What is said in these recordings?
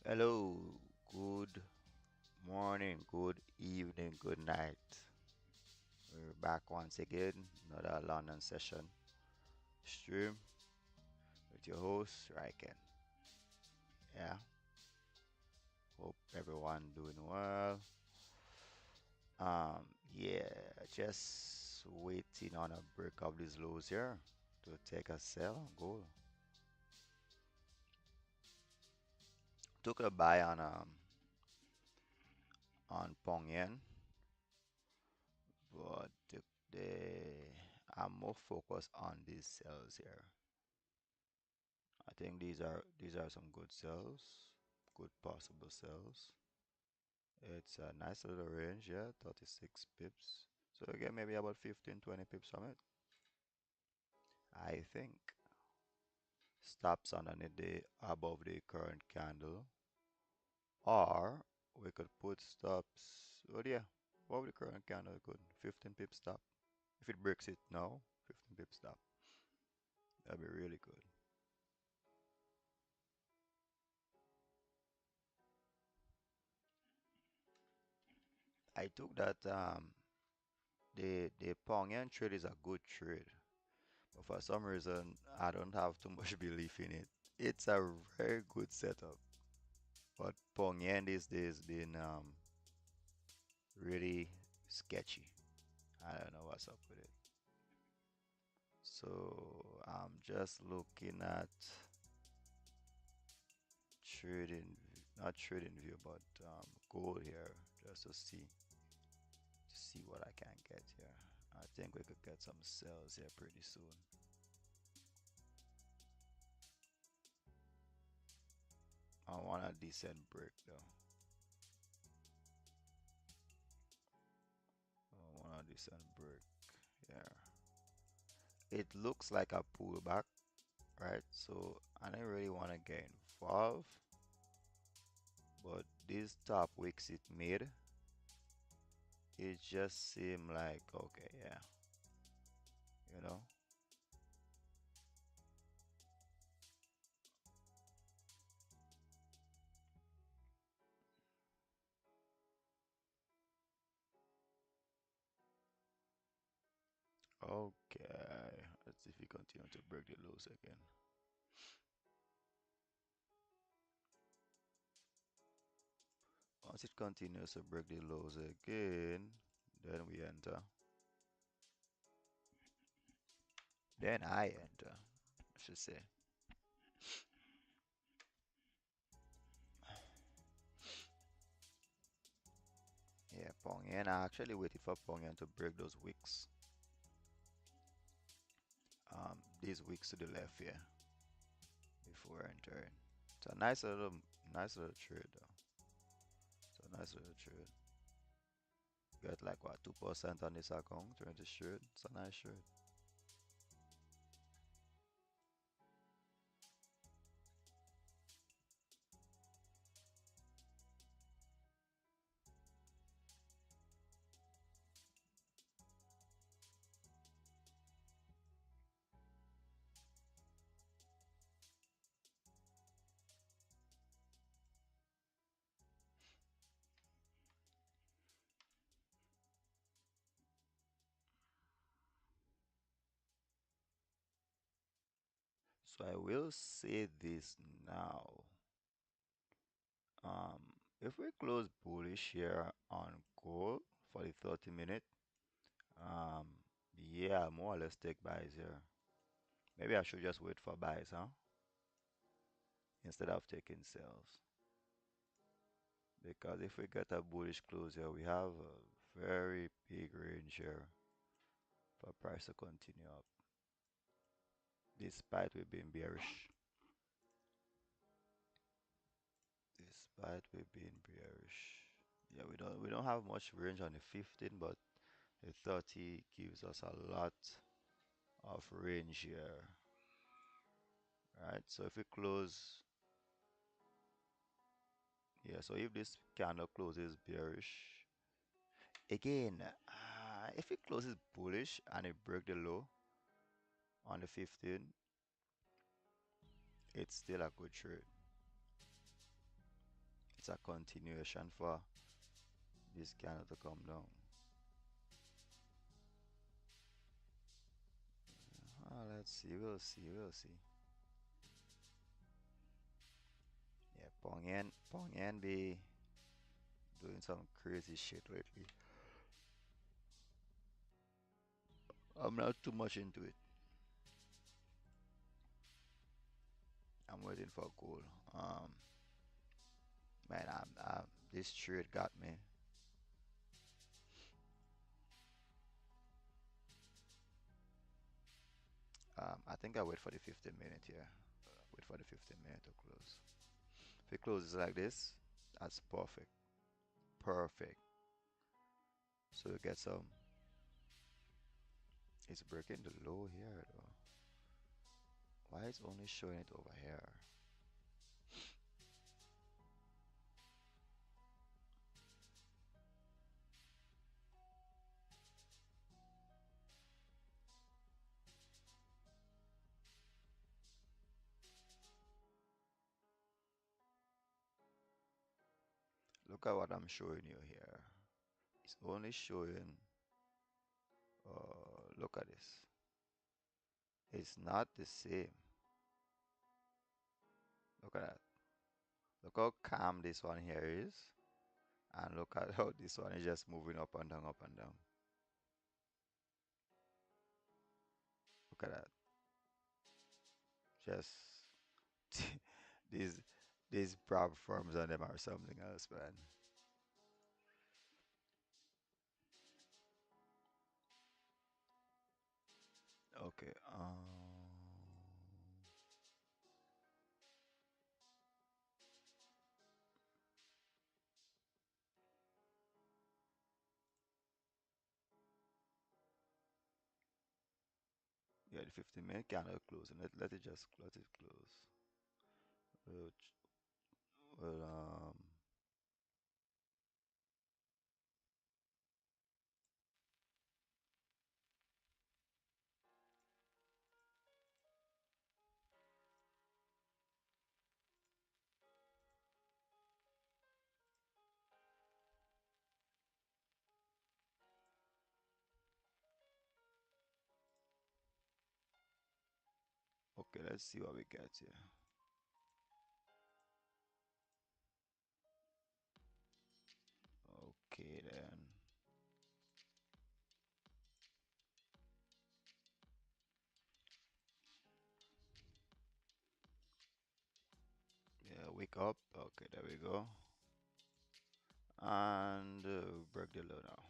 Hello, good morning, good evening, good night. We're back once again, another London session stream with your host, Riken. Yeah, hope everyone doing well. Um, yeah, just waiting on a break of these lows here to take a sell goal. Took a buy on Pong Yen, but I'm more focused on these sells here. I think these are some good sells, good possible sells. It's a nice little range, yeah, 36 pips. So you get maybe about 15, 20 pips from it. I think stops underneath the above the current candle, or we could put stops. Oh yeah, above the current candle, good 15 pip stop. If it breaks it now, 15 pip stop. That'd be really good. I took that the Pongian trade is a good trade. But for some reason, I don't have too much belief in it. It's a very good setup, but Pongyan these days been really sketchy. I don't know what's up with it. So I'm just looking at trading, not trading view, but gold here, just to see what I can get here. I think we could get some sales here pretty soon. I want a decent break though. I want a decent break. Yeah. It looks like a pullback, right? So I don't really want to get involved, but this top wicks it made, it just seemed like okay, yeah, you know. Okay, let's see if we continue to break the lows again. Once it continues to break the lows again, then we enter. Then I enter, I should say. Yeah, Pongyan. I actually waited for Pongyan to break those wicks. These wicks to the left here before entering. It's a nice little trade though. It's a nice little trade. Get like what 2% on this account during this trade. It's a nice trade. So I will say this now. Um, if we close bullish here on gold for the 30 minute, um, yeah, more or less take buys here. Maybe I should just wait for buys, huh? Instead of taking sells. Because if we get a bullish close here, we have a very big range here for price to continue up, despite we being bearish. Despite we being bearish. Yeah, we don't have much range on the 15, but the 30 gives us a lot of range here. Right? So if we close, yeah, so if this candle closes bearish, again, if it closes bullish and it break the low on the 15, it's still a good trade. it's a continuation for this candle to come down. Let's see, we'll see. Yeah, Pong Yan be doing some crazy shit lately. I'm not too much into it. I'm waiting for gold. Um, man, this trade got me. I think I wait for the 15 minute here. Wait for the 15 minute to close. If it closes like this, that's perfect. Perfect. So you get some. It's breaking the low here though. Why is only showing it over here? Look at what I'm showing you here. It's only showing. Look at this. It's not the same. Look at that. Look how calm this one here is. And look at how this one is just moving up and down, up and down. Look at that. Just these these prop firms on them are something else, man. Okay. Yeah, the 15-minute candle closing. Let it just let it close. Well, well, okay, let's see what we get here. Okay then. Yeah, wake up. Okay, there we go. And break the low now.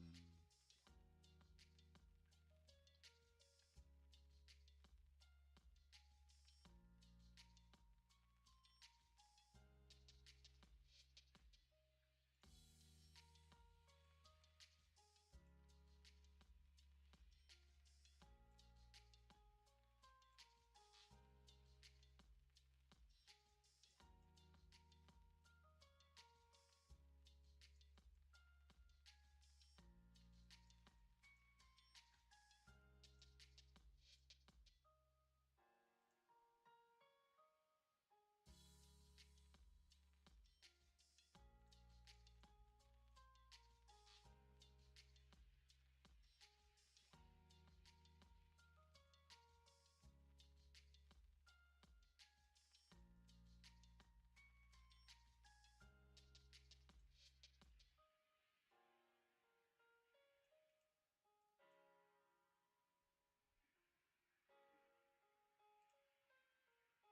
Mm.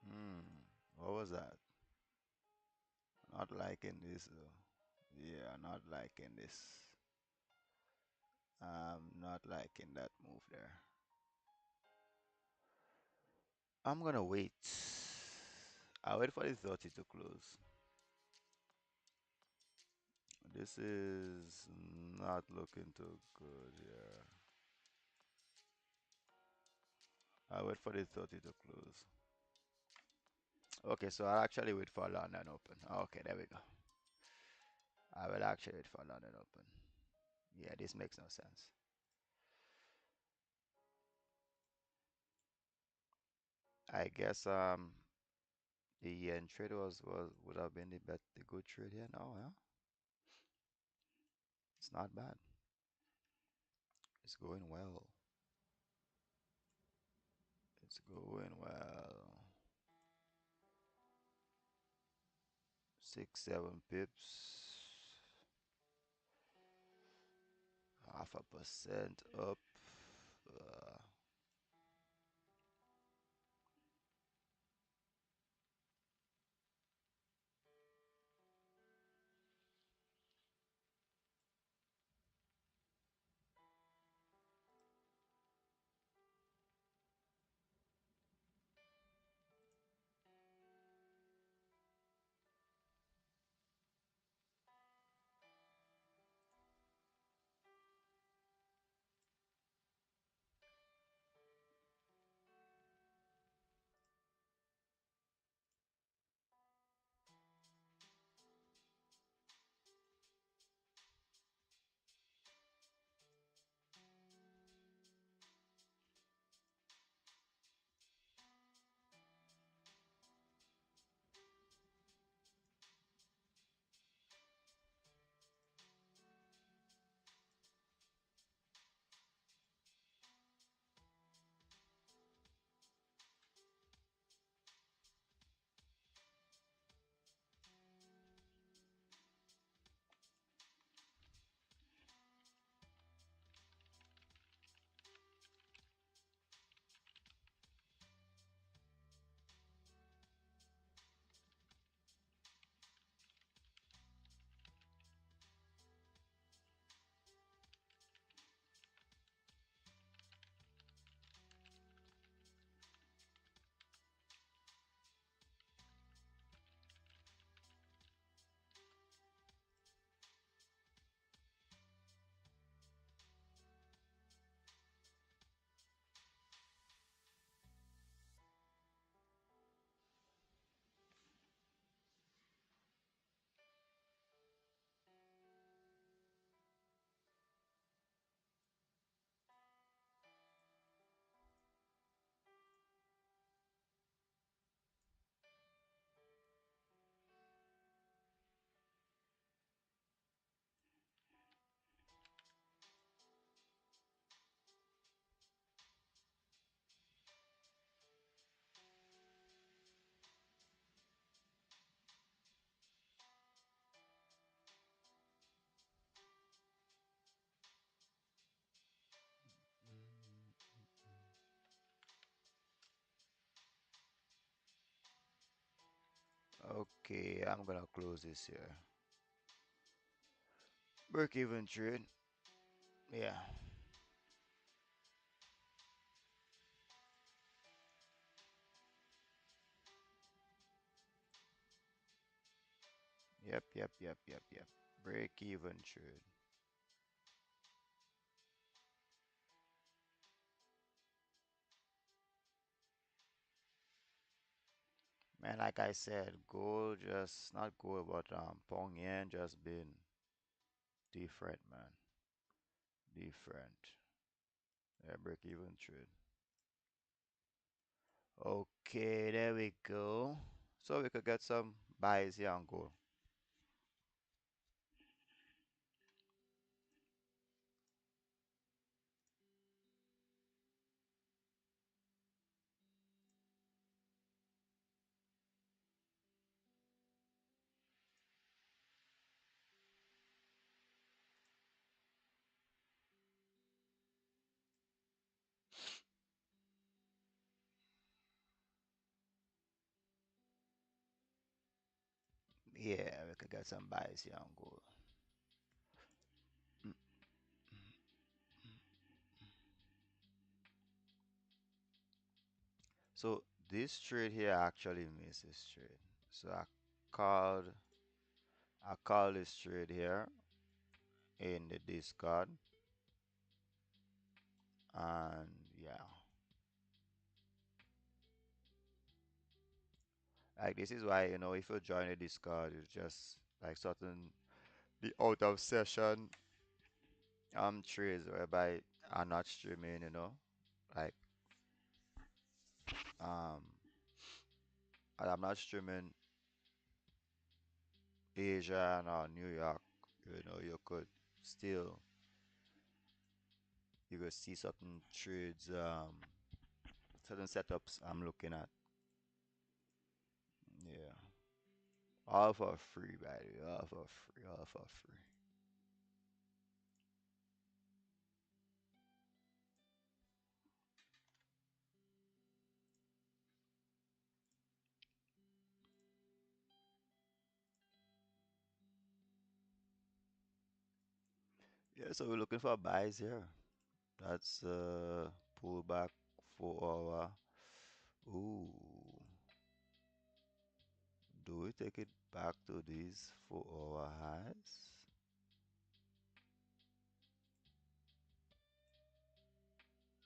Hmm. What was that? Not liking this though. Yeah, not liking this. Not liking that move there. I'm gonna wait. I'll wait for the 30 to close. This is not looking too good. Yeah. I'll wait for the 30 to close. Okay, so I'll actually wait for London open. Okay, there we go. I will actually wait for London open. Yeah, this makes no sense. I guess the yen trade was would have been the good trade here. No, yeah, it's not bad. It's going well. It's going well. 6, 7 pips, 0.5% up. Uh, okay, I'm gonna close this here. Break even trade. Yeah. Yep. Break even trade. Man, like I said, gold just not gold, but Pong Yen just been different, man. Different. Yeah, break even trade. Okay, there we go. So we could get some buys here on gold. Yeah, we could get some buys here on gold. Mm. So this trade here actually missed this trade. So called I call this trade here in the Discord, and yeah, Like this is why, if you join a Discord, it's just like certain the out of session trades whereby I'm not streaming, like um and I'm not streaming Asia or New York, you could still you could see certain trades, certain setups I'm looking at. Yeah. All for free, by the way. All for free. All for free. Yeah, so we're looking for buys here. That's pullback for our. Ooh. Do we take it back to these 4 hour highs?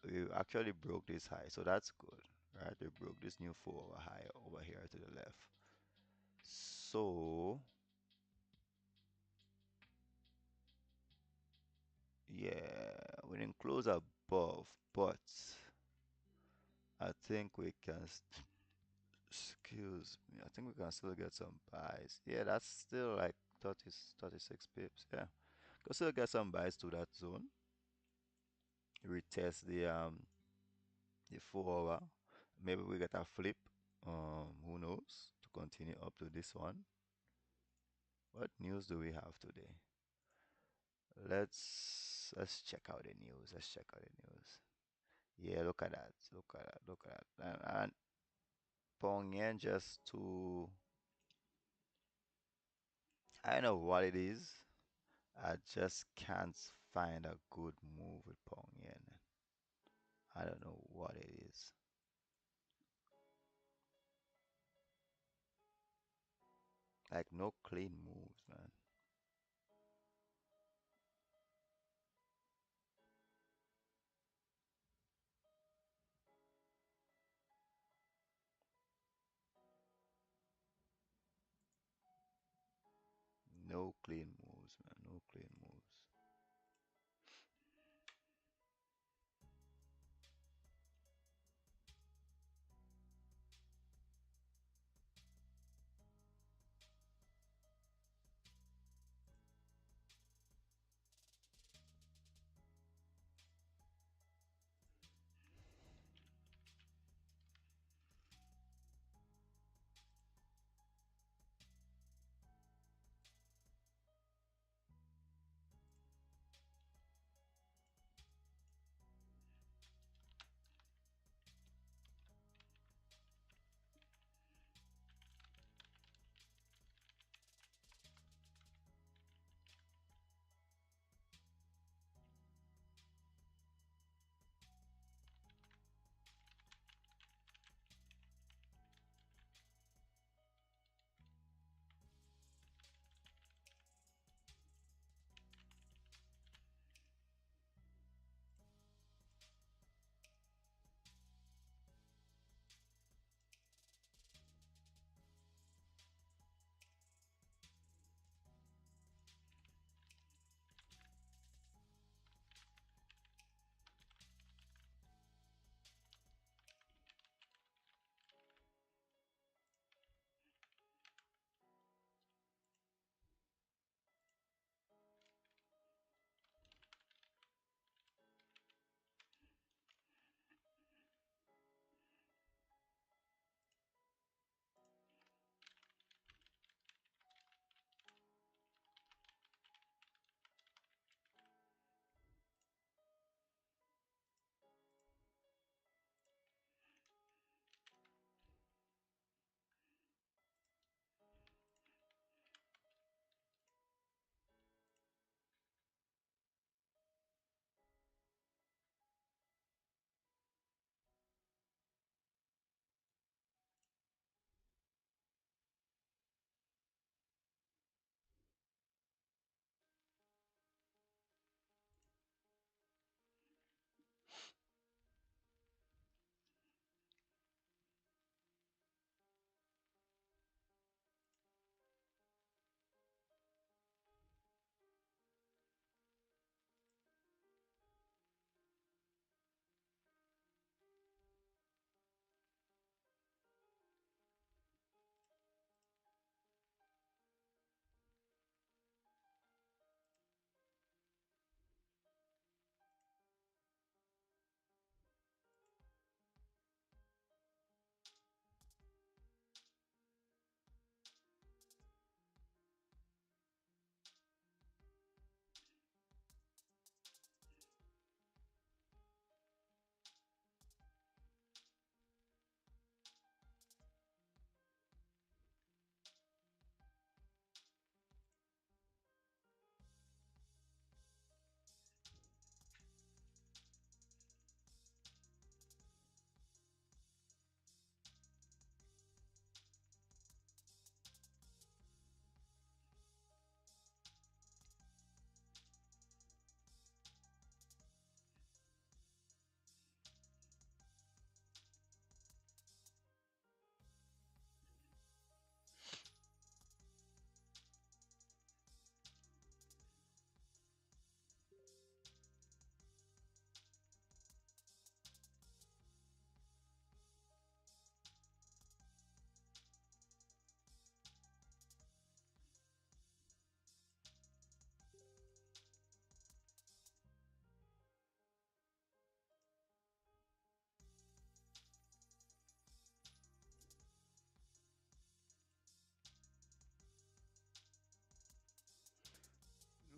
We actually broke this high, so that's good, right? We broke this new 4 hour high over here to the left. So, yeah, we didn't close above, but I think we can, excuse me, I think we can still get some buys. Yeah, that's still like 30, 36 pips. Yeah, can still get some buys to that zone. Retest the 4 hour. Maybe we get a flip. Who knows? To continue up to this one. What news do we have today? Let's check out the news. Let's check out the news. Yeah, look at that. Look at that. Look at that. And Pong Yen just to I don't know what it is. I just can't find a good move with Pong Yen. I don't know what it is. Like no clean moves, man. No clean moves, man. No clean moves.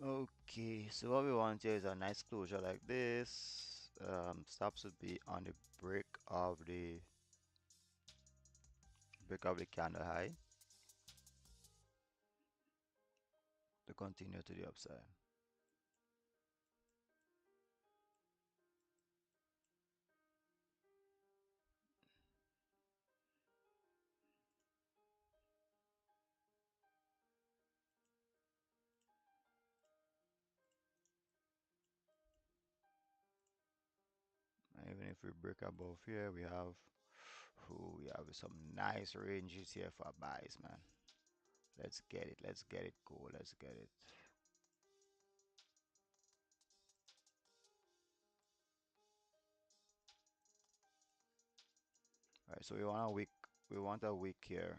Okay, so what we want here is a nice closure like this. Stops would be on the break of the candle high to continue to the upside. And even if we break above here, we have some nice ranges here for buys, man. Let's get it. Let's get it. Cool. Let's get it. All right. So we want a wick. We want a wick here.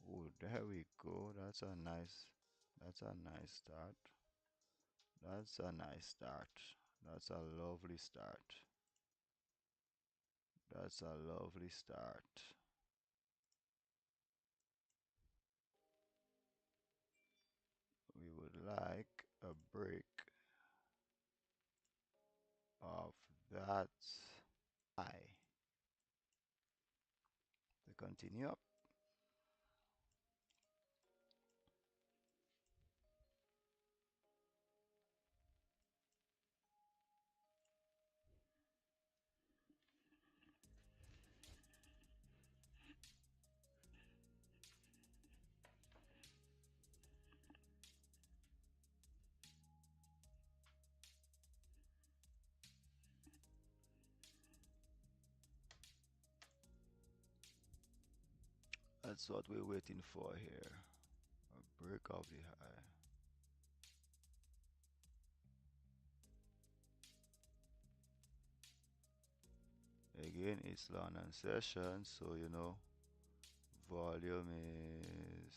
Oh, there we go. That's a nice. That's a nice start. That's a nice start. That's a lovely start. That's a lovely start. We would like a break of that high to continue up. That's what we're waiting for here. A break of the high. Again, it's London session, so volume is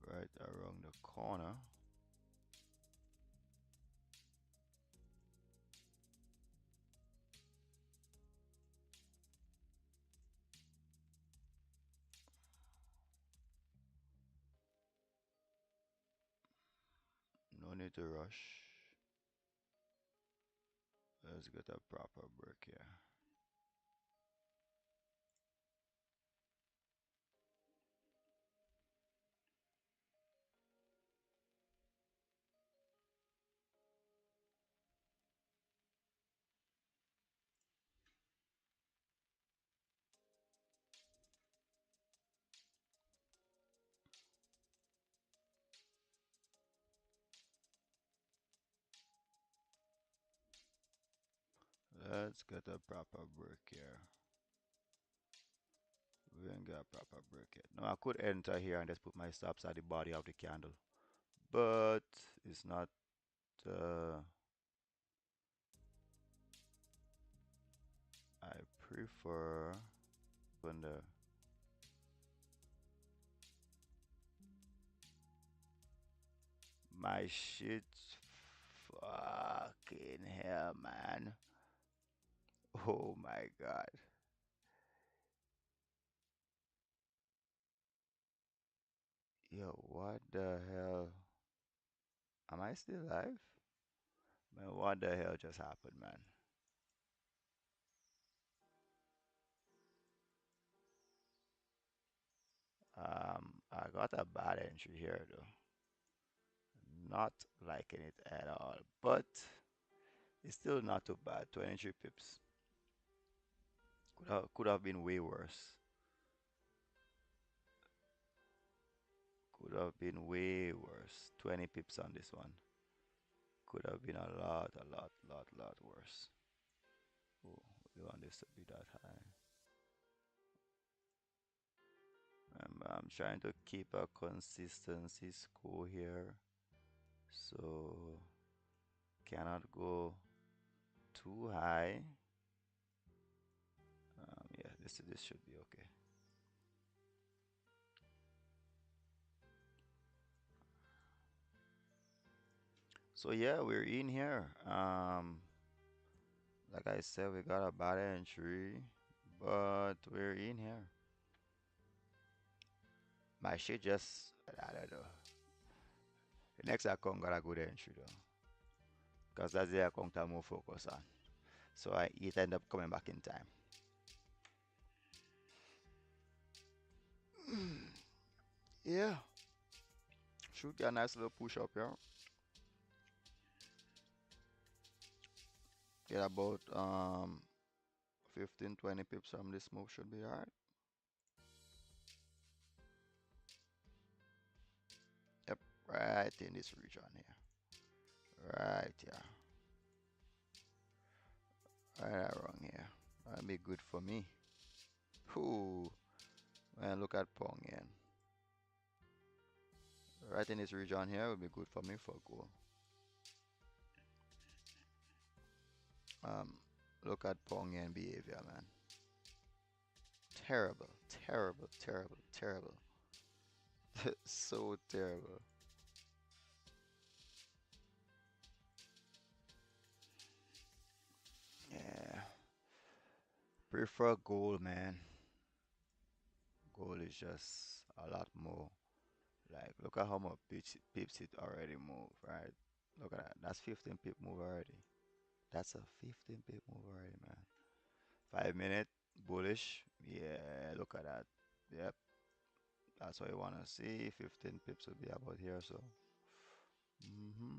right around the corner. No need to rush. Let's get a proper break here. Let's get a proper break here. We ain't got a proper break yet. Now I could enter here and just put my stops at the body of the candle, but it's not. I prefer when my shit's fucking hell, man. Oh my god. Yo, what the hell? Am I still live? Man, what the hell just happened, man? I got a bad entry here though. Not liking it at all, but it's still not too bad. 23 pips. Could have been way worse. Could have been way worse. 20 pips on this one. Could have been a lot worse. Oh, we want this to be that high. I'm trying to keep a consistency score here, so cannot go too high. Yeah, this should be okay. So yeah, we're in here. Like I said, we got a bad entry, but we're in here. My shit just, I don't know. The next account got a good entry though, because that's the account I'm more focused on. So it ended up coming back in time. Yeah, should get a nice little push up here. Get about 15-20 pips from this move should be alright. Yep, right in this region here. Right here. Right around here. That'll be good for me. Ooh, man, look at Pong again. Right in this region here would be good for me for goal. Um, look at Pong and behavior, man. Terrible, terrible, terrible, terrible. So terrible. Yeah, prefer goal, man. Goal is just a lot more. Like, look at how much pips it already moved, right? Look at that. That's 15 pip move already. That's a 15 pip move already, man. 5 minute bullish. Yeah, look at that. Yep, that's what you want to see. 15 pips will be about here, so. hmm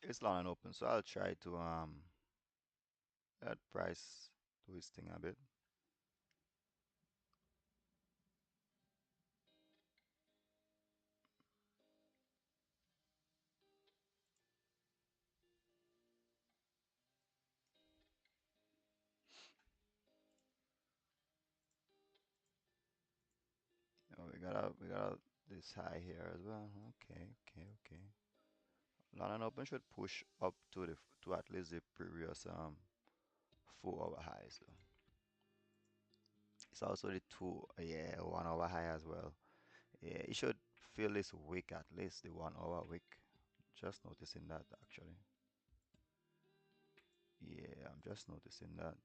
It's long and open, so I'll try to let price do his thing a bit. Oh, we got this high here as well. Okay, okay, okay. Long and open should push up to to at least the previous 4 hour highs though. It's also the two, yeah, 1 hour high as well. Yeah, it should feel this week at least, the 1 hour week. Just noticing that actually. Yeah, I'm just noticing that.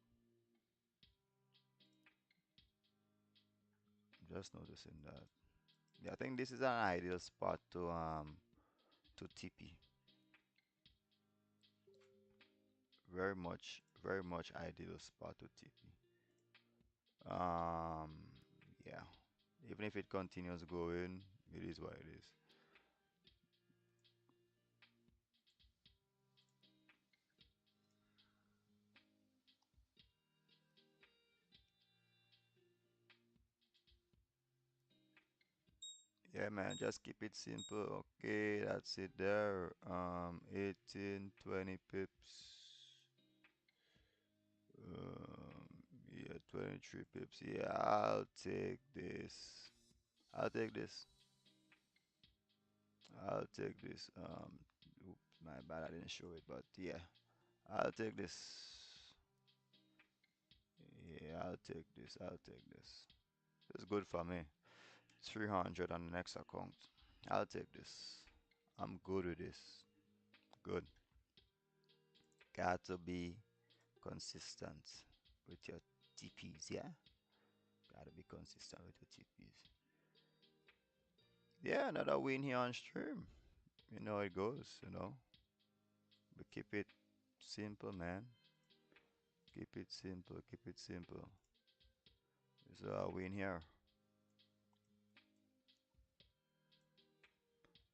Just noticing that. Yeah, I think this is an ideal spot to TP. Very much ideal spot to TP. Um, yeah. Even if it continues going, it is what it is. Yeah, man, just keep it simple. Okay, that's it there. 18, 20 pips. Um, yeah, 23 pips. Yeah, I'll take this. I'll take this. I'll take this. Oops, my bad, I didn't show it, but yeah, I'll take this. Yeah, I'll take this. I'll take this. It's good for me. 300 on the next account. I'll take this. I'm good with this. Good. Got to be consistent with your TPs, yeah? Gotta be consistent with your TPs. Yeah, another win here on stream. You know how it goes, you know. But keep it simple, man. Keep it simple, keep it simple. So a win here.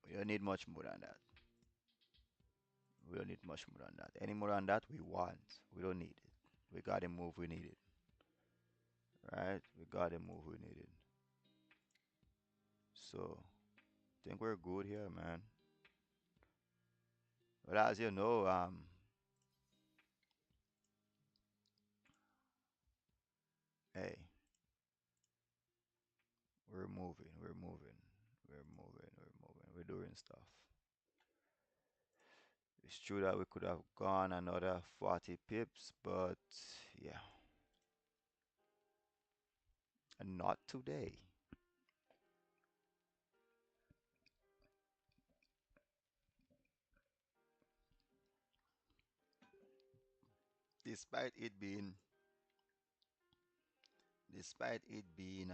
We don't need much more than that. We don't need much more than that. Any more than that, we want. We don't need it. We got the move we needed. Right? We got the move we needed. So, think we're good here, man. But as you know, hey, we're moving, we're moving, we're moving, we're moving, we're doing stuff. It's true that we could have gone another 40 pips, but yeah, not today. Despite it being, despite it being,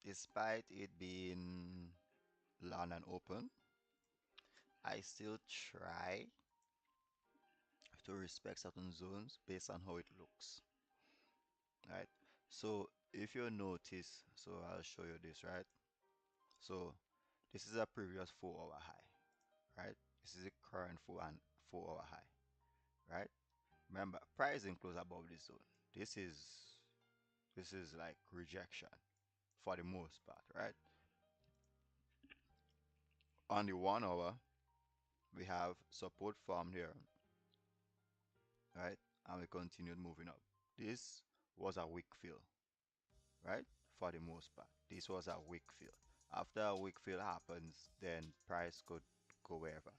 despite it being long and open, I still try to respect certain zones based on how it looks, right? So if you notice, so I'll show you this, right? So this is a previous 4 hour high, right? This is a current 4 hour high, right? Remember, pricing close above this zone. This is this is like rejection for the most part, right? On the 1 hour, we have support formed here, right? And we continued moving up. This was a weak fill, right? For the most part, this was a weak fill. After a weak fill happens, then price could go wherever.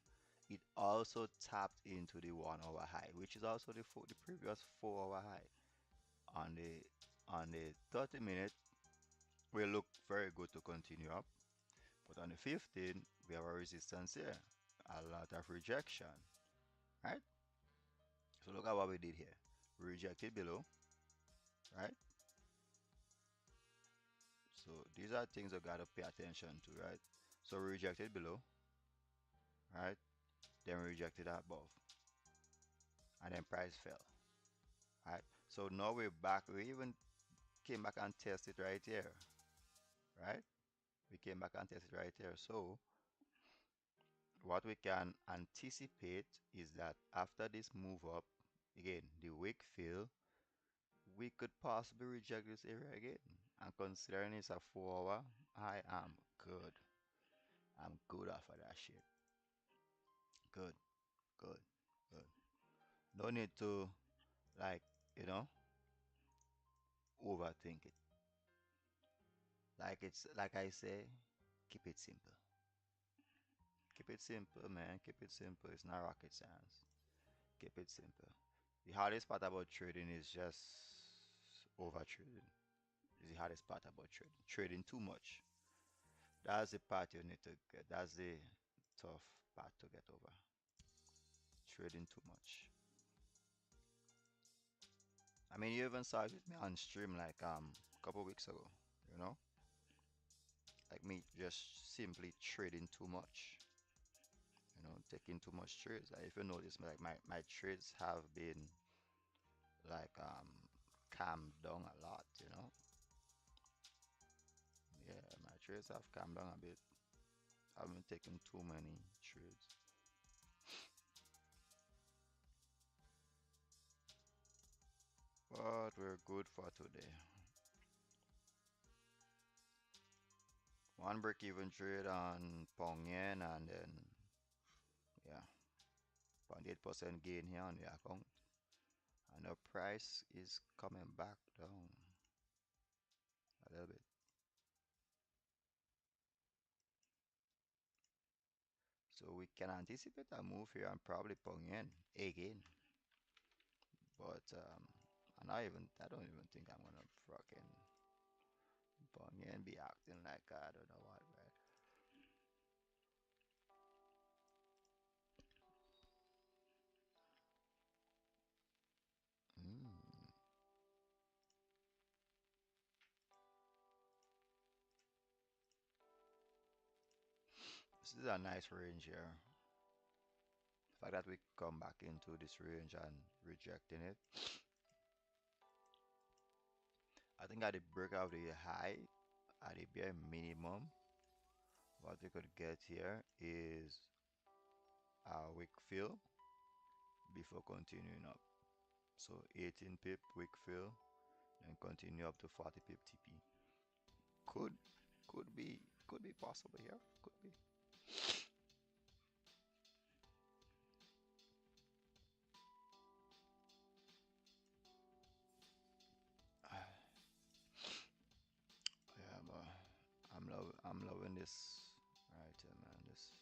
It also tapped into the 1 hour high, which is also the previous 4 hour high. On the 30 minute, we look very good to continue up, but on the 15, we have a resistance here, a lot of rejection, right? So look at what we did here. We rejected below, right? So these are things you gotta pay attention to, right? So we rejected below, right? Then we rejected above, and then price fell, right? So now we're back. We even came back and tested right here, right? We came back and tested right here. So what we can anticipate is that after this move up, again, the weak fill, we could possibly reject this area again. And considering it's a 4 hour, I am good. I'm good off of that shit. Good, good, good. No need to, like, you know, overthink it. Like it's like I say, keep it simple. Keep it simple, man. Keep it simple. It's not rocket science. Keep it simple. The hardest part about trading is just over trading. Is the hardest part about trading. Trading too much. That's the part you need to get. That's the tough part to get over. Trading too much. I mean, you even saw it with me on stream like a couple weeks ago. You know, like me just simply trading too much. You know, taking too much trades. Like if you notice, like my trades have been like calmed down a lot. You know, yeah, my trades have calmed down a bit. I've been taking too many trades. But we're good for today. One break even trade on Pong Yen and then yeah, 0.8% gain here on the account. And the price is coming back down a little bit. So we can anticipate a move here and probably Pong Yen again. But I don't even think I'm gonna fucking Pong Yen be acting like I don't know what, right? Mm. This is a nice range here. The fact that we come back into this range and rejecting it. I think at the break of the high, at the bare minimum, what we could get here is a weak fill before continuing up. So 18 pip weak fill and continue up to 40 pip TP. Could could be could be possible here. Could be. Yeah. this right here, man. This.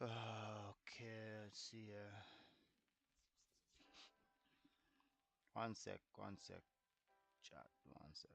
Okay, let's see here. One sec, chat. One sec.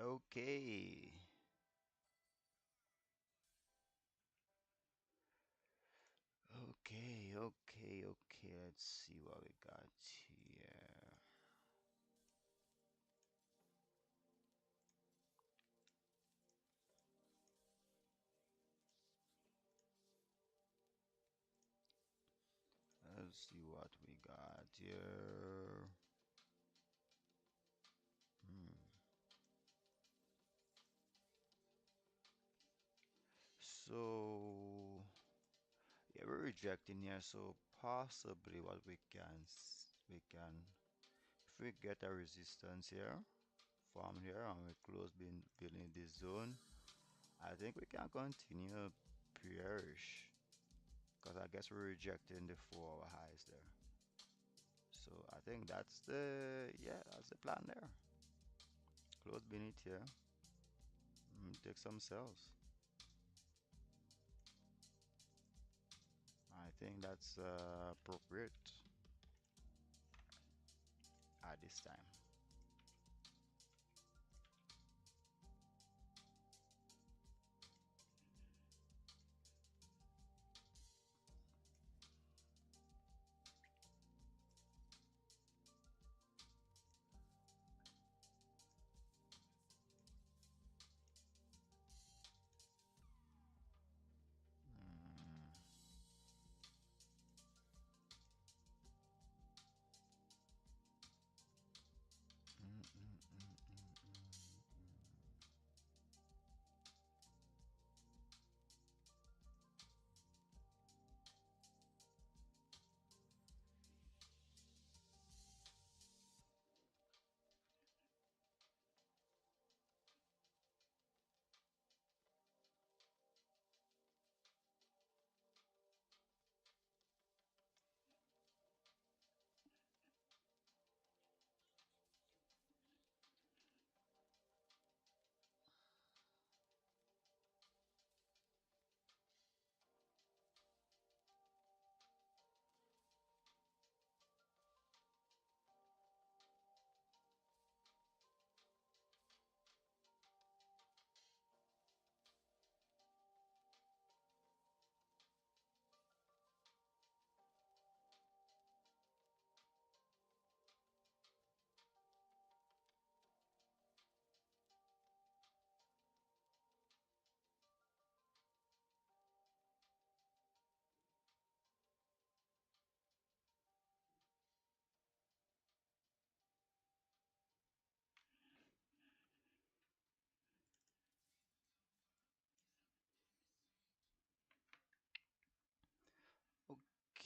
Okay. Okay. Let's see what we got here. Let's see what we got here. Hmm. So, yeah, we're rejecting here. So possibly what we can, if we get a resistance here from here and we close building this zone, I think we can continue bearish because I guess we're rejecting the 4 hour highs there. So I think that's the plan there. Close beneath here, take some sells. I think that's appropriate at this time. Mm,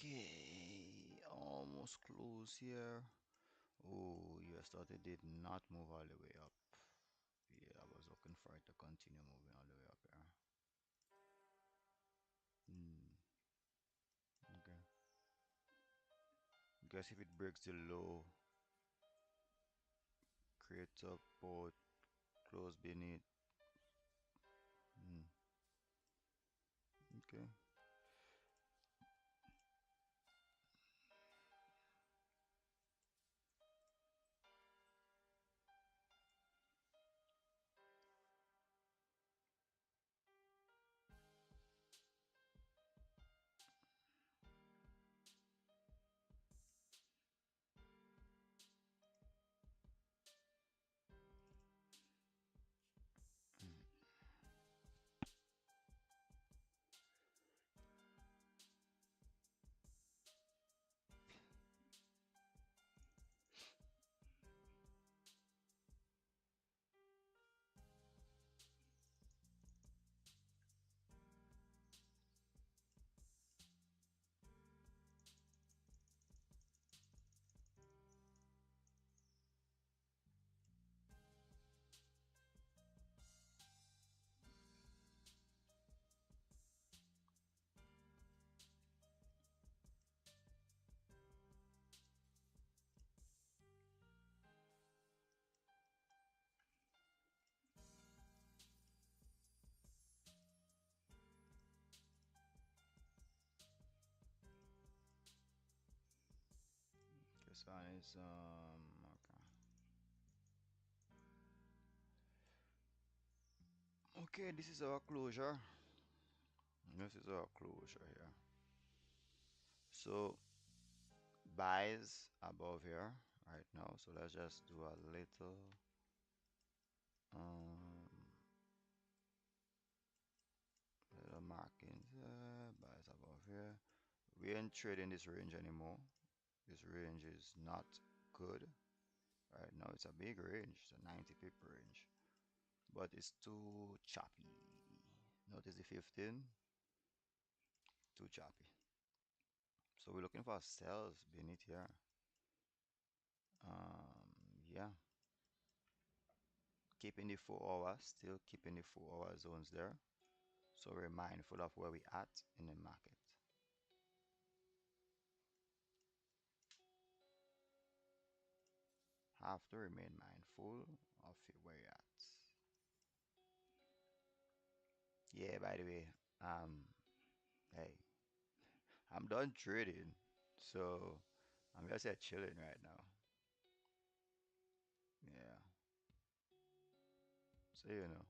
Okay, almost close here. Oh, US started did not move all the way up. Yeah, I was looking for it to continue moving all the way up here. Hmm. Okay. Guess if it breaks the low, creates a port, close beneath. Hmm. Okay. This one is okay. Okay, this is our closure. This is our closure here. So buys above here right now. So let's just do a um little markings there. Buys above here. We ain't trading this range anymore. This range is not good. Right now it's a big range. It's a 90 pip range, but it's too choppy. Notice the 15, too choppy. So we're looking for sells beneath here. Yeah, keeping the 4 hours, still keeping the 4 hour zones there. So we're mindful of where we at in the market. Have to remain mindful of where you're at. Yeah, by the way, hey, I'm done trading, so I'm just here chilling right now. Yeah, so you know.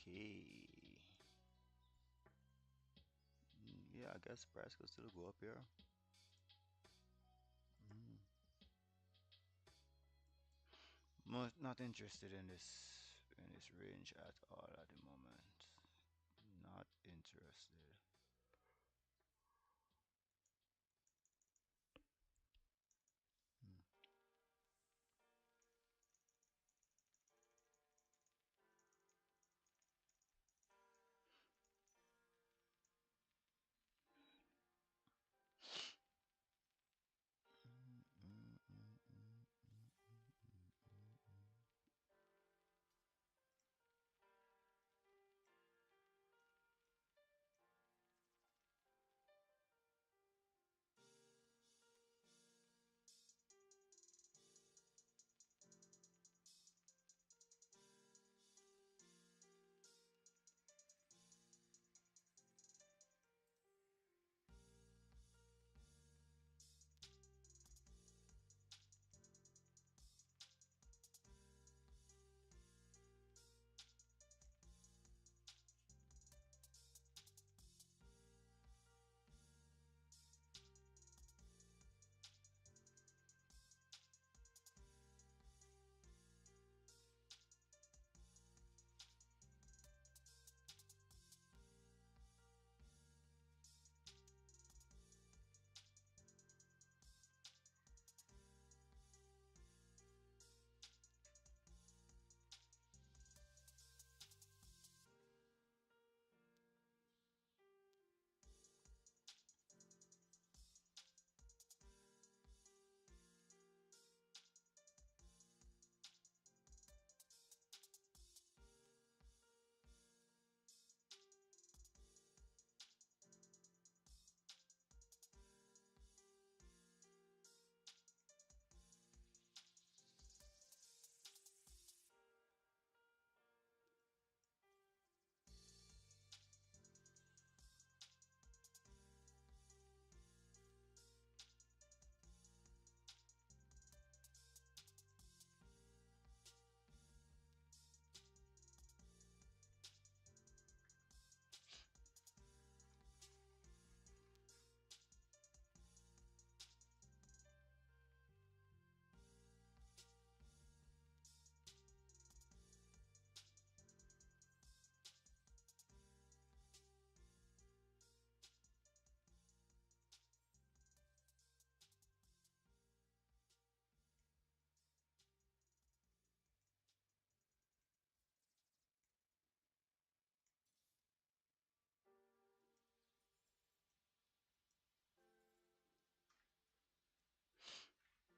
Okay. Yeah, I guess price could still go up here. Mm. Not interested in this range at all at the moment. Not interested. Mm. Mm, mm, mm,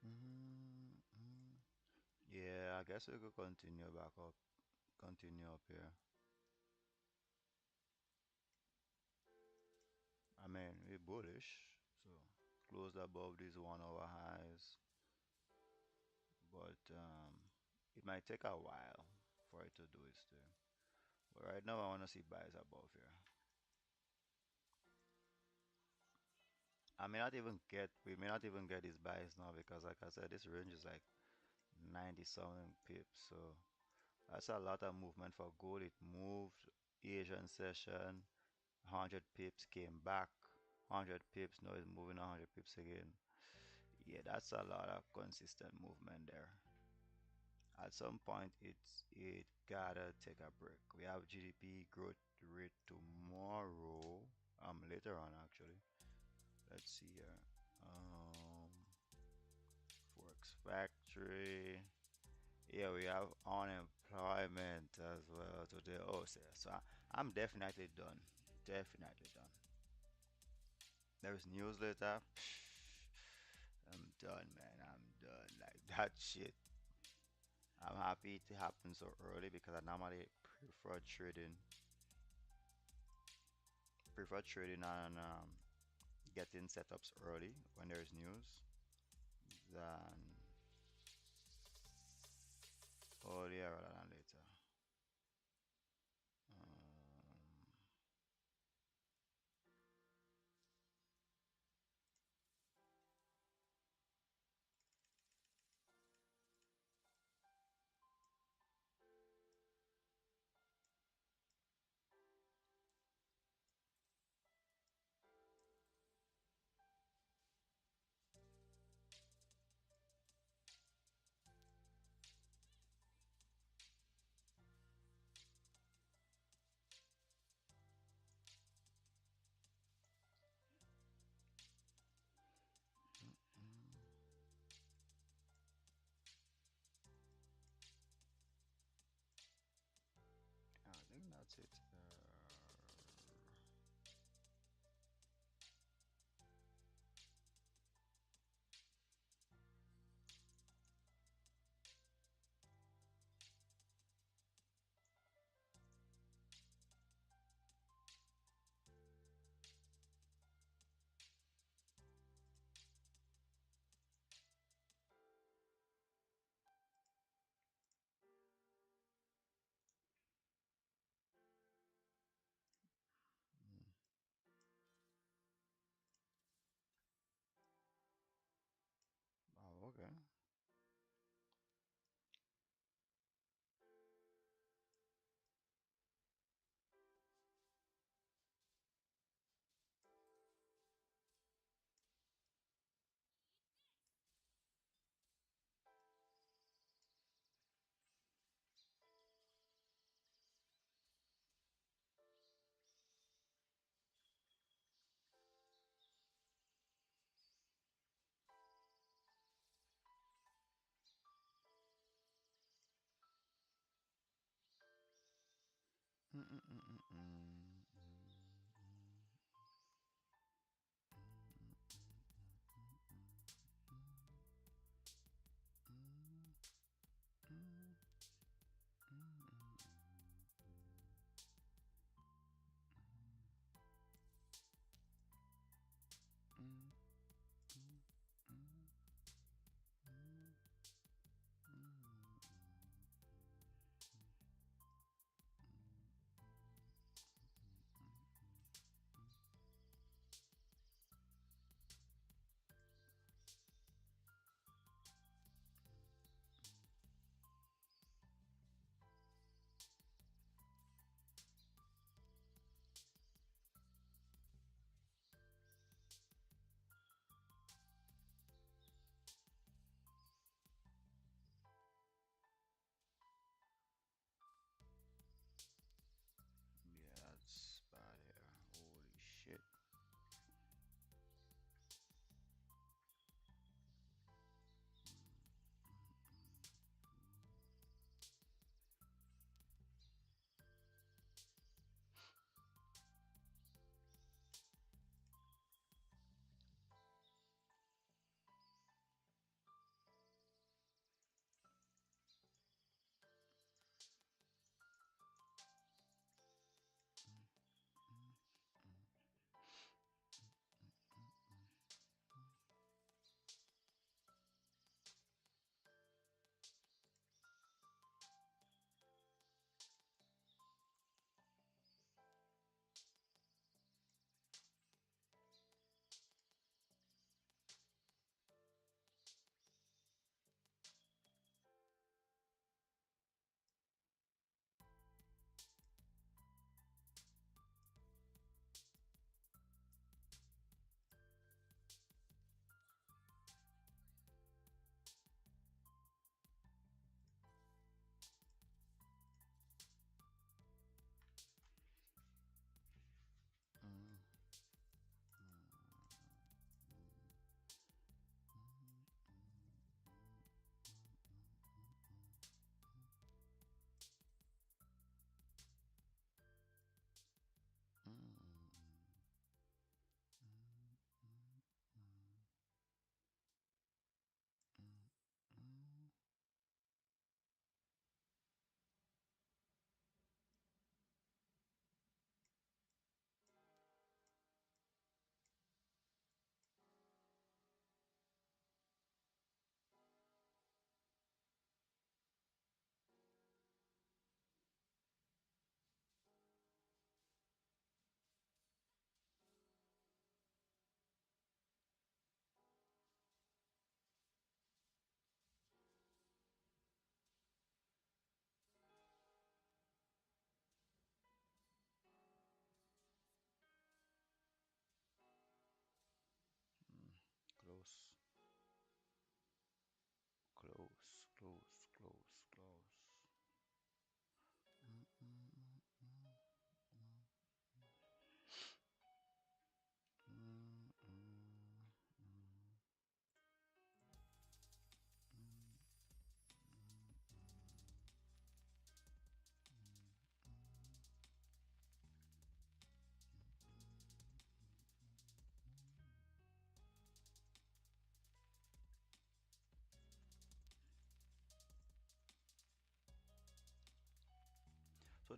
mm, mm, mm. Yeah, I guess we could continue back up. Continue up here. I mean, we're bullish, so closed above these 1 hour highs, but it might take a while for it to do its thing. But right now, I want to see buys above here. We may not even get these buys now because, like I said, this range is like 90 something pips. So that's a lot of movement for gold. It moved Asian session, 100 pips came back, 100 pips. Now it's moving 100 pips again. Yeah, that's a lot of consistent movement there. At some point, it gotta take a break. We have GDP growth rate tomorrow. Later on actually. Let's see here. Um, Forex factory. Yeah, we have unemployment as well today. Oh, so I'm definitely done. Definitely done. There's newsletter. I'm done, man. I'm done. Like that shit. I'm happy it happened so early because I normally prefer trading on getting setups early when there's news than earlier rather than later. Um, That's it. Mm. Oh, okay. Mm, mm, mm, mm, mm, mm, mm,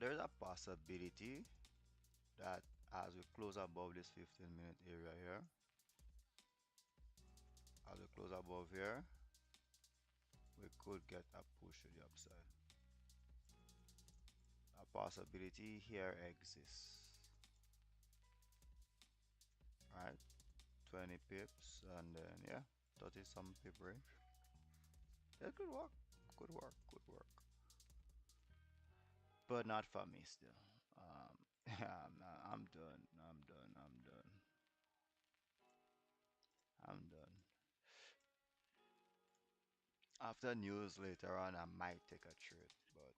there's a possibility that as we close above this 15-minute area here, as we close above here, we could get a push to the upside. A possibility here exists, right? 20 pips and then yeah, 30 some pip range. That could work, could work, could work, but not for me still. Yeah, I'm done. I'm done. I'm done. I'm done. After news later on, I might take a trade, but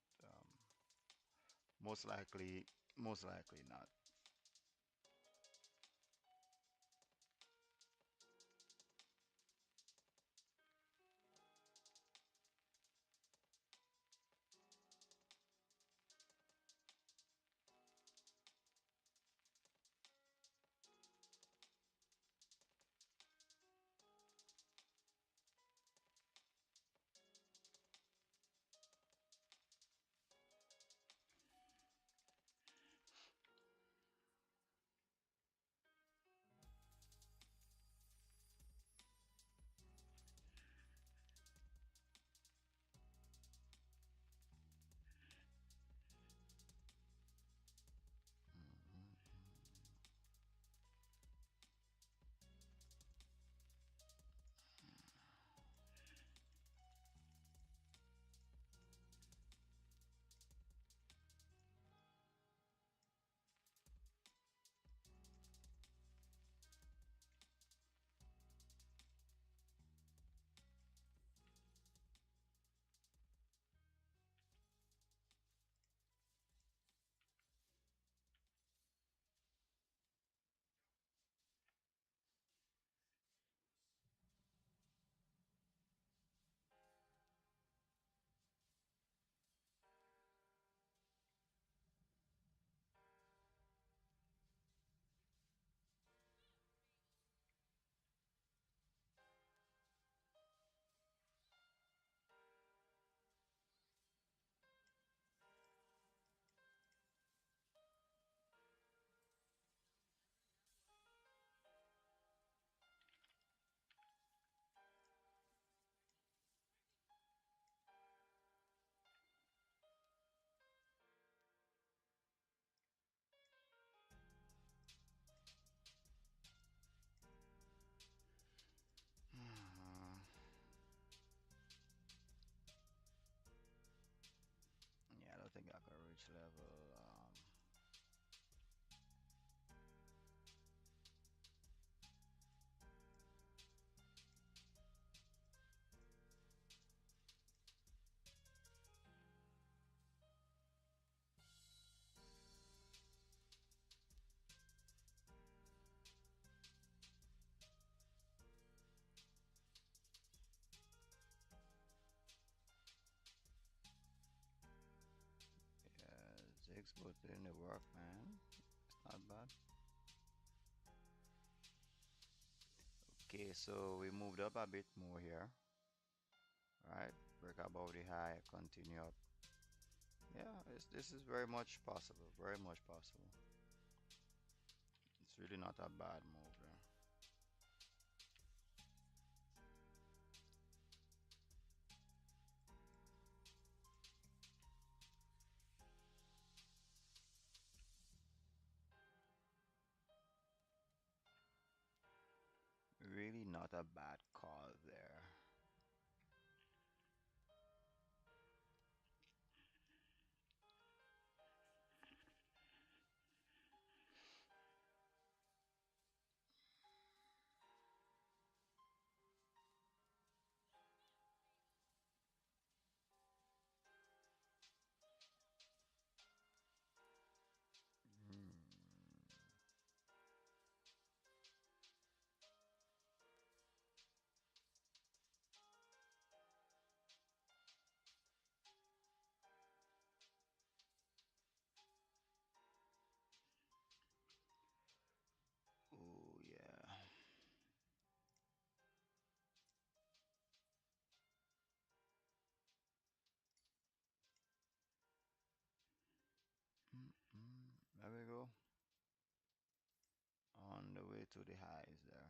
most likely, most likely not. Mhm. Yeah, I don't think I can reach level. Yeah, Zig's put in the work, man. It's not bad. Okay, so we moved up a bit more here, right? Break above the high, continue up. Yeah, this is very much possible. Very much possible. It's really not a bad move there. Really not a bad call there. Hmm. to the highs there.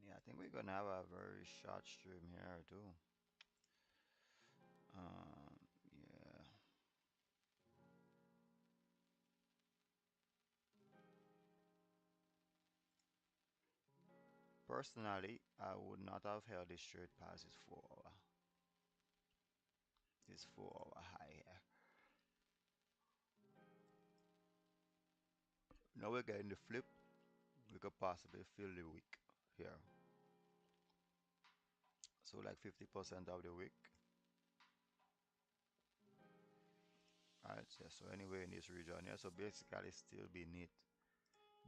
Yeah, I think we're gonna have a very short stream here too. Yeah. Personally, I would not have held this trade past this 4 hour high here. Now we're getting the flip. We could possibly fill the wick here. So like 50% of the wick. Alright, yeah, so anyway in this region here, so basically still beneath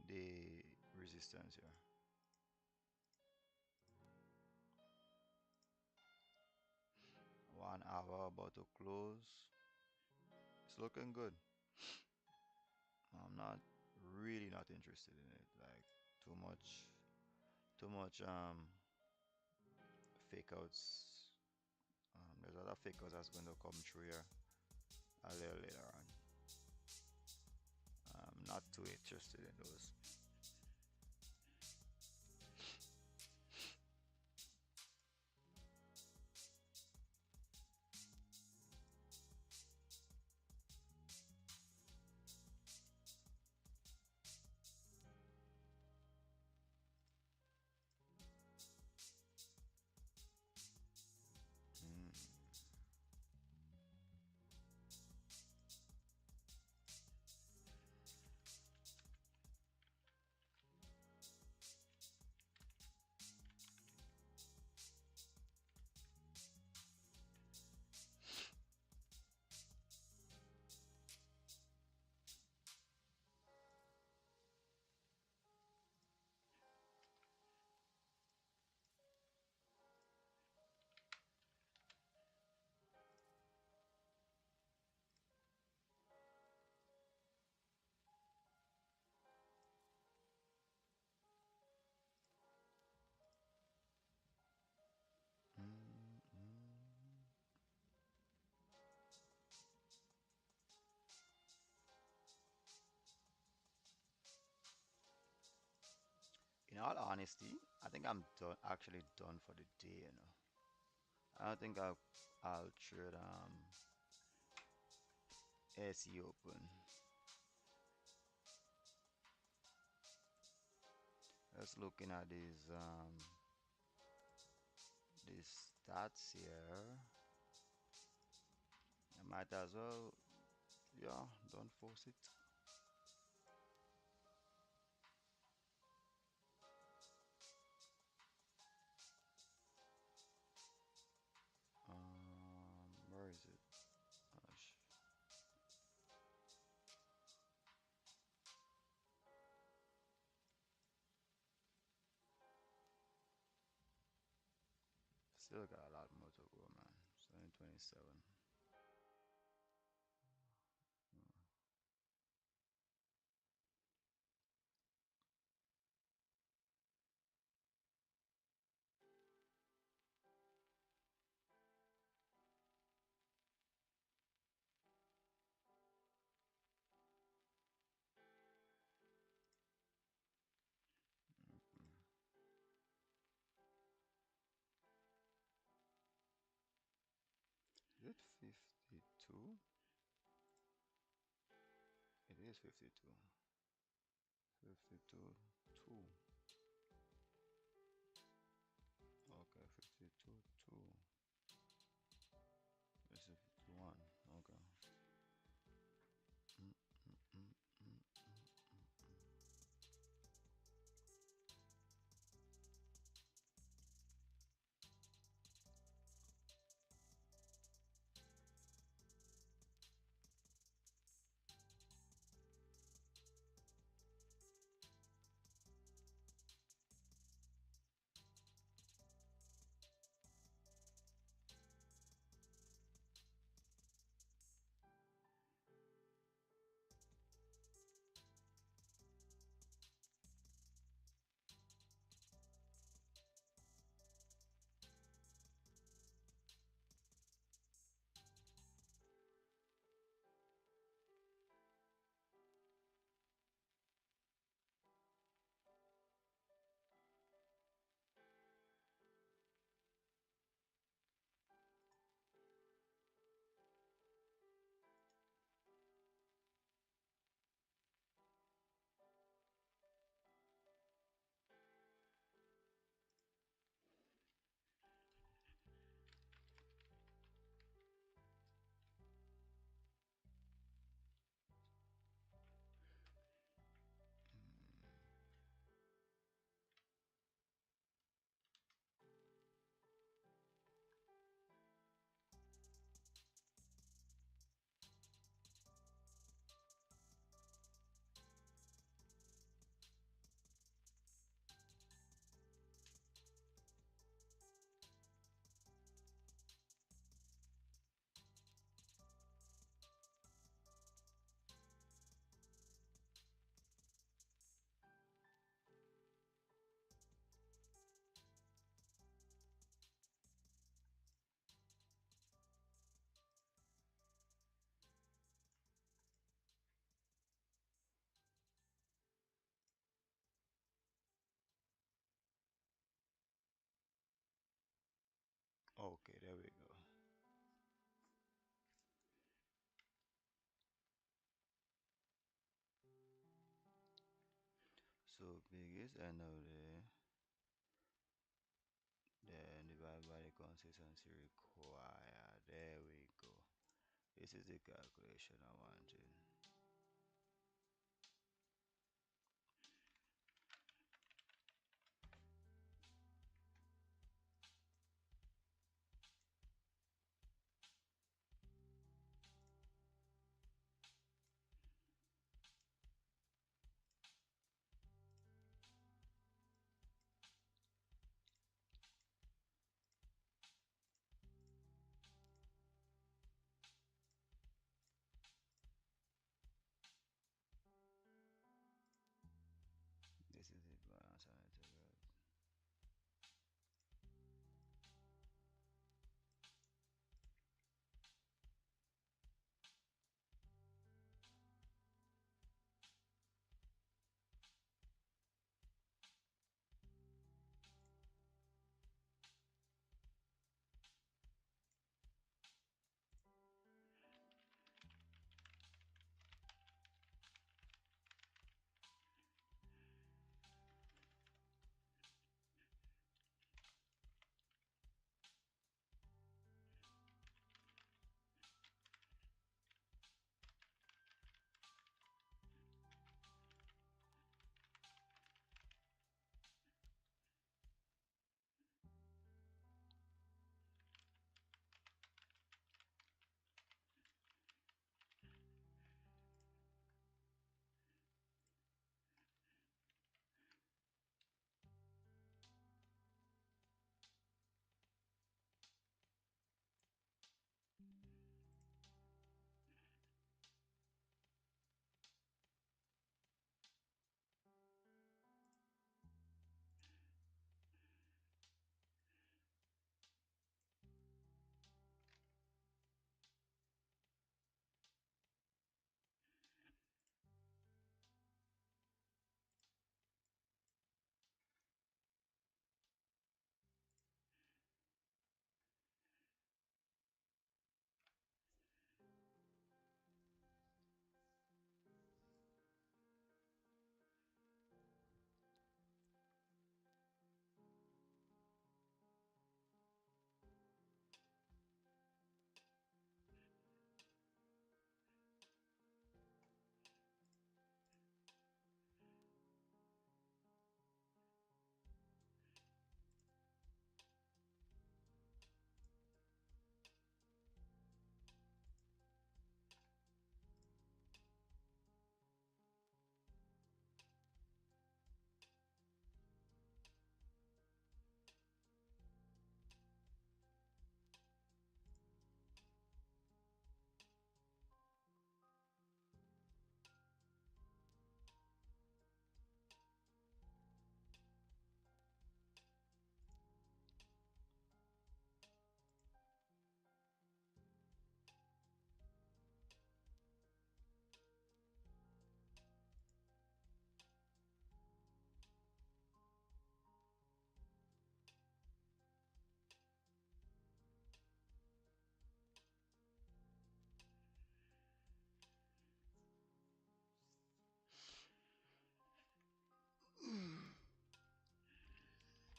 the resistance here. 1 hour about to close. It's looking good. I'm not really not interested in it. Like too much fake outs. There's other fake outs that's going to come through here a little later on. I'm not too interested in those. Mm. Mm, mm. In all honesty, I think I'm done, actually done for the day, you know. I don't think I'll trade SE open. Just looking at these stats here. I might as well, yeah, don't force it. Where is it? Still got a lot more to go, man. 727. Is it 52? It is 52. 52, 2. Okay, 52, 2. This is 51. Okay. Mm, mm, mm, mm, mm. biggest end of the then divided by the consistency required. There we go. This is the calculation I wanted. This is it balance and integral.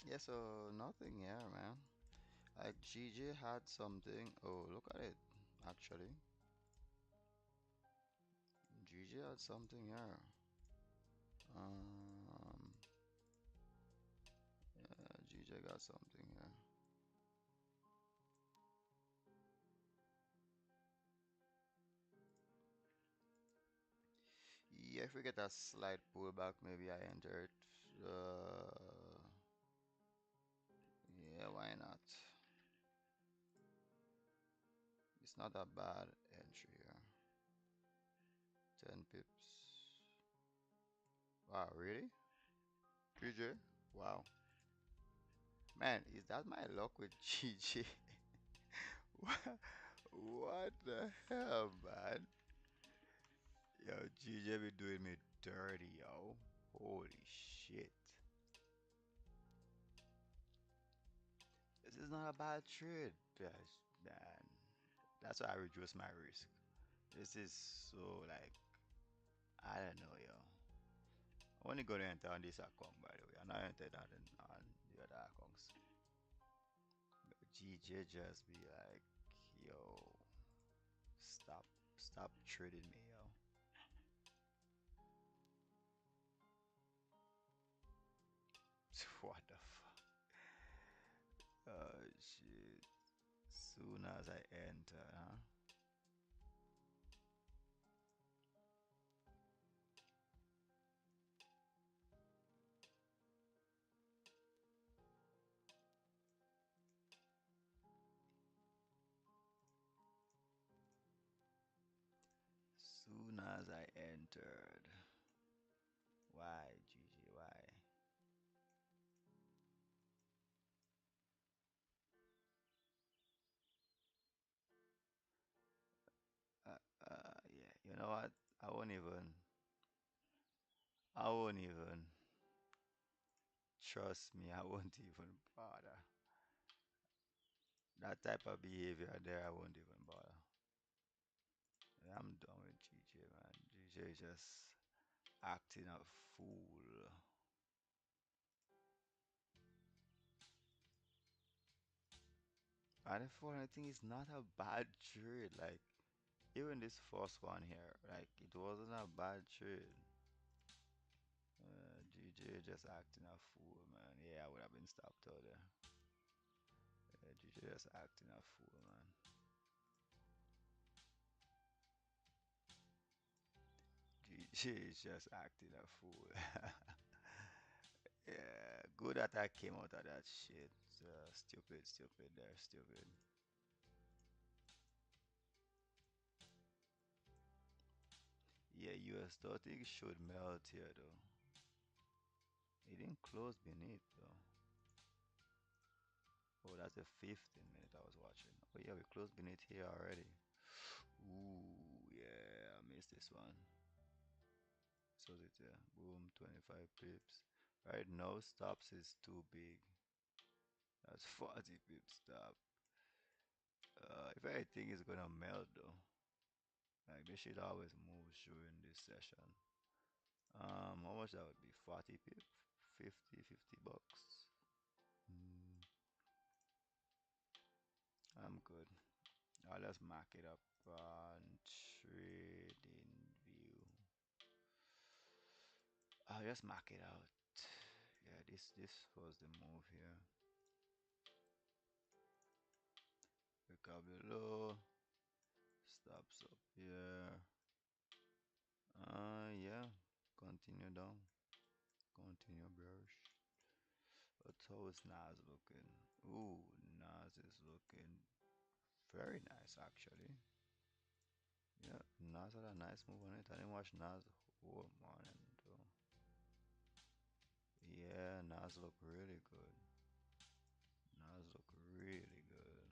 Yeah, so nothing here, man. Like GJ had something. Oh, look at it. Actually, GJ had something here. Um, yeah, GJ got something here. Yeah, if we get a slight pullback, maybe I enter it. Yeah, why not? It's not a bad entry here. 10 pips. Wow, really? 3J? Wow. Man, is that my luck with GJ? What, what the hell, man? Yo, GJ be doing me dirty, yo. Holy shit. This is not a bad trade, man. That's why I reduce my risk. This is so like, I don't know, yo. I only gonna enter on this account, by the way. I'm not entered on the other accounts. GJ just be like, yo, stop, stop trading me, yo. What the fuck? Oh shit. Soon as I enter, huh? Soon as I entered. Why, GG? Why? Yeah. You know what? I won't even. I won't even. Trust me. I won't even bother. That type of behavior there, I won't even bother. Yeah, I'm done with GJ, man. GJ just acting a fool. And therefore, I think it's not a bad trade. Like, even this first one here, like, it wasn't a bad trade. GJ just acting a fool, man. Yeah, I would have been stopped out there. Yeah, GJ just acting a fool, man. GJ is just acting a fool. Yeah, good that I came out of that shit. Stupid, stupid, they're stupid. Yeah, US 30 should melt here though. It didn't close beneath though. Oh, that's the 15 minute I was watching. Oh yeah, we closed beneath here already. Ooh, yeah, I missed this one. So it's yeah, boom, 25 pips. Right now, stops is too big. That's 40 pips stop. If anything is gonna melt though, like this shit always moves during this session. How much that would be? 40 pip? 50 bucks. Mm, I'm good. Let's mark it up on trading view. Just mark it out. Yeah, this was the move here. Pick up below. Stops up here. Yeah. Continue down. Continue bearish. But how is Nas looking? Ooh, Nas is looking very nice actually. Yeah, Nas had a nice move on it. I didn't watch Nas whole morning though. Yeah, Nas look really good. Nas look really good.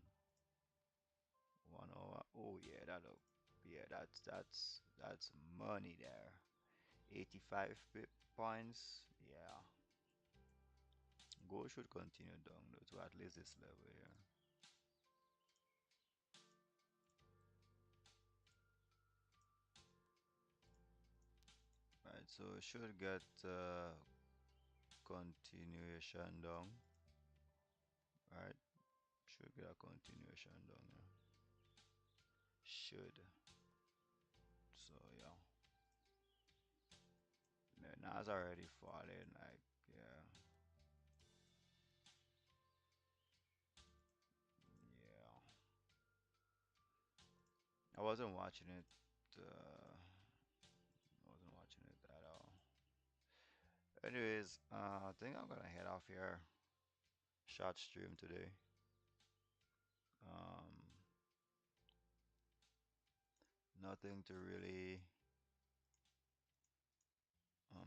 1 hour. Oh yeah, that look. Yeah, that's money there. 85 points. Yeah, gold should continue down though to at least this level here. Right, so it should get continuation down. Right, should get a continuation down here. Should. So yeah. Now it's already falling. Like yeah, yeah. I wasn't watching it. I wasn't watching it at all. Anyways, I think I'm gonna head off here. Short stream today. Um, Nothing to really.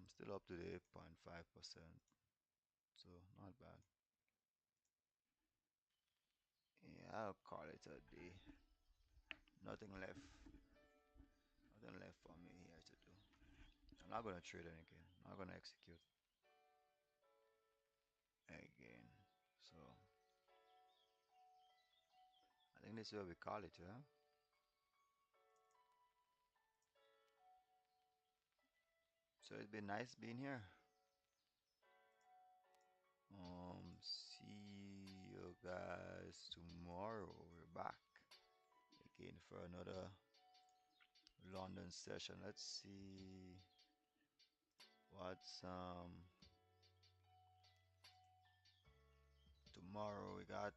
Still up to date, 0.5%. So not bad. Yeah, I'll call it a day. Nothing left. Nothing left for me here to do. I'm not gonna trade anything. I'm not gonna execute again. So I think this is what we call it, yeah. So it's been nice being here. See you guys tomorrow. We're back again for another London session. Let's see what's tomorrow. We got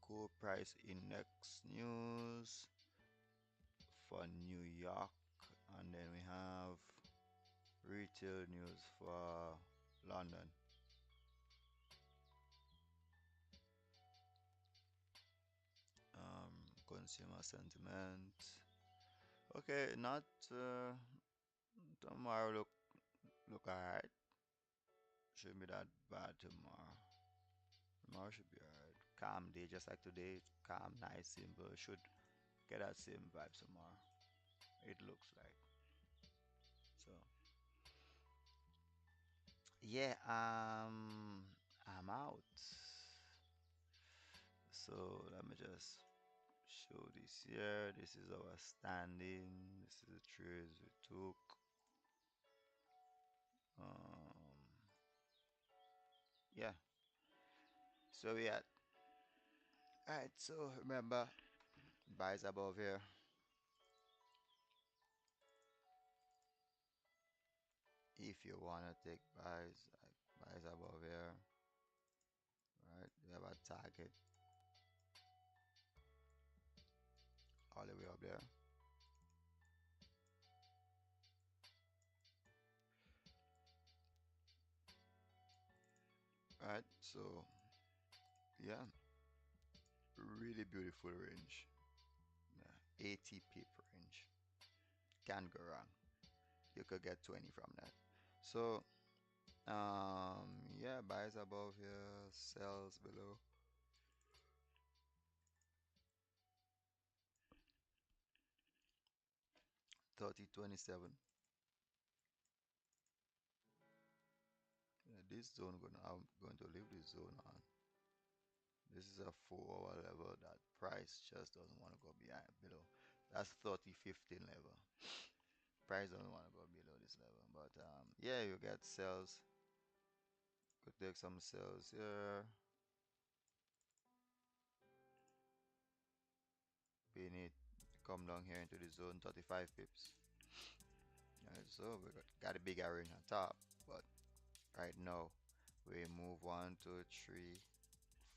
gold price index news for New York, and then we have retail news for London. Consumer sentiment. Okay, not tomorrow. Look alright. Shouldn't be that bad tomorrow. Tomorrow should be alright. Calm day, just like today. Calm, nice, simple. Should get that same vibe tomorrow. It looks like. So yeah, I'm out. So let me just show this here. This is our standing. This is the trades we took. Yeah. So yeah. Alright. So remember, buys above here. If you wanna take buys above here, right? We have a target all the way up there. Right. So yeah, really beautiful range. Yeah, 80 pip range. Can't go wrong. You could get 20 from that. So yeah, buys above here, sells below. 3027. Yeah, this zone I'm going to leave this zone on. This is a 4 hour level that price just doesn't want to go below. That's 3015 level. Price doesn't want to go below this level. But yeah, you get sales. Could take some sales here. Pin it. Come down here into the zone 35 pips. Alright, so we got a big range on top. But right now we move 1, 2, 3,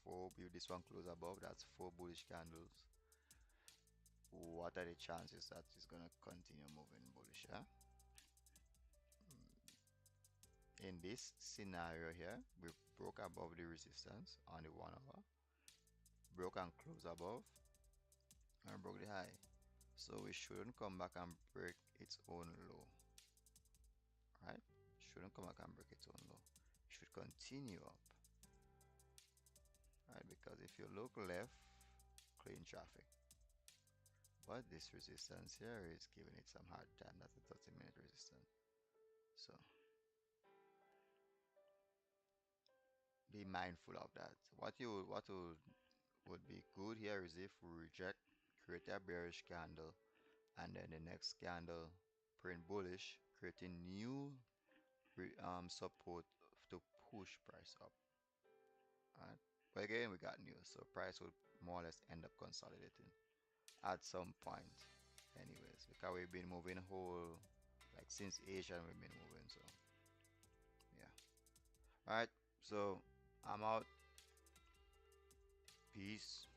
4. If this one close above, that's 4 bullish candles. What are the chances that it's gonna continue moving bullish? Yeah? In this scenario here, we broke above the resistance on the 1 hour, broke and close above, and broke the high. So we shouldn't come back and break its own low, right? Shouldn't come back and break its own low. Should continue up, right? Because if you look left, clean traffic. But this resistance here is giving it some hard time. That's a 30-minute resistance. So be mindful of that. What would be good here is if we reject, create a bearish candle, and then the next candle print bullish, creating new support to push price up. Right? But again, we got news, so price will more or less end up consolidating at some point, anyways, because we've been moving whole like since Asia we've been moving. So yeah. All right. So I'm out. Peace.